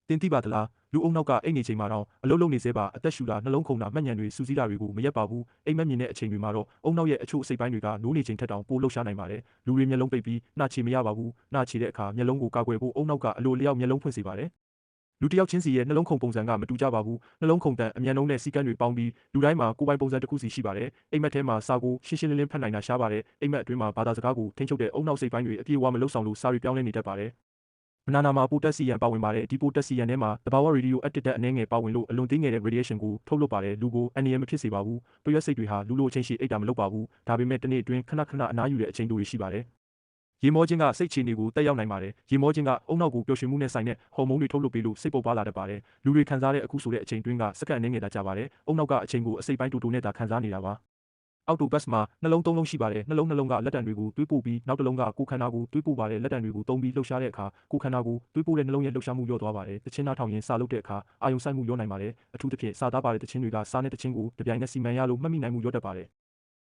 တင်တိပါသလားလူအုံနောက်ကအိတ်နေချိန်မှာတော့အလုံးလုံးနေသေးပါအသက်ရှူတာနှလုံးခုန်တာမှတ်ဉဏ်တွေစူးစီးတာတွေကိုမရက်ပါဘူးအိမ်မက်မြင်တဲ့အချိန်တွေမှာတော့အုံနောက်ရဲ့အချို့အစိတ်ပိုင်းတွေကနိုးနေချိန်ထက်တောင်ပိုလှုပ်ရှားနိုင်ပါတယ်လူတွေမျက်လုံးပိတ်ပြီးနှာချေမရပါဘူးနှာချေတဲ့အခါမျက်လုံးကိုကာကွယ်ဖို့အုံနောက်ကအလိုလျောက်မျက်လုံးဖွင့်စေပါတယ်လူတစ်ယောက်ချင်းစီရဲ့နှလုံးခုန်ပုံစံကမတူကြပါဘူးနှလုံးခုန်တန်အမြန်နှုန်းနဲ့စီကန်းတွေပေါင်းပြီးလူတိုင်းမှာကိုယ်ပိုင်ပုံစံတစ်ခုစီရှိပါတယ်အိမ်မက်ထဲမှာစာကိုရှင်းရှင်းလင်းလင်းဖတ်နိုင်တာရှားပါတယ်အိမ်မက်အတွင်းမှာဘာသာစကားကိုထိန်းချုပ်တဲ့အုံနောက်စိတ်ပိုင်းတွေအပြည့်အဝမလှုပ်ဆောင်လို့စာတွေပြောင်းလဲနေတတ်ပါတယ်ဘနာနာမှာပိုတက်ဆီယန်ပါဝင်ပါတယ်ဒီပိုတက်ဆီယန်ထဲမှာတဘာဝရေဒီယိုအက်တစ်တဲ့အနှဲငယ်ပါဝင်လို့အလွန်သေးငယ်တဲ့ radiation ကိုထုတ်လွှတ်ပါတယ်လူကိုအန္တရာယ်မဖြစ်စေပါဘူးပရွက်စိတ်တွေဟာလူလိုအချိန်ရှည်အိတ်တာမလုပ်ပါဘူးဒါပေမဲ့တစ်နေ့အတွင်းခဏခဏအနားယူတဲ့အချိန်တွေရှိပါတယ်ရေမောခြင်းကစိတ်ချနေကိုတက်ရောက်နိုင်ပါတယ်ရေမောခြင်းကအုံနောက်ကိုပျော်ရွှင်မှုနဲ့ဆိုင်တဲ့ဟော်မုန်းတွေထုတ်လွှတ်ပေးလို့စိတ်ပုတ်ပါလာတတ်ပါတယ်လူတွေခံစားတဲ့အခုဆိုတဲ့အချိန်တွင်းကစက္ကန့်အနည်းငယ်သာကြာပါတယ်အုံနောက်ကအချိန်ကိုအစိတ်ပိုင်းတူတူနဲ့သာခံစားနေတာပါအောက်တိုဘတ်မှာနှလုံးသုံးလုံးရှိပါတယ်နှလုံးကလက်တံတွေကိုတွေးပို့ပြီးနောက်တစ်လုံးကကိုယ်ခန္ဓာကိုတွေးပို့ပါတယ်လက်တံတွေကိုသုံးပြီးလှုပ်ရှားတဲ့အခါကိုယ်ခန္ဓာကိုတွေးပို့တဲ့နှလုံးရဲ့လှုပ်ရှားမှုလျော့သွားပါတယ်တခြင်းနားထောင်ရင်စာလုပ်တဲ့အခါအာယုံဆိုင်မှုလျော့နိုင်ပါတယ်အထူးသဖြင့်စာသားပါတဲ့တခြင်းတွေကစာနဲ့တခြင်းကိုတပြိုင်နက်စီမံရလို့မှတ်မိနိုင်မှုလျော့တတ်ပါတယ်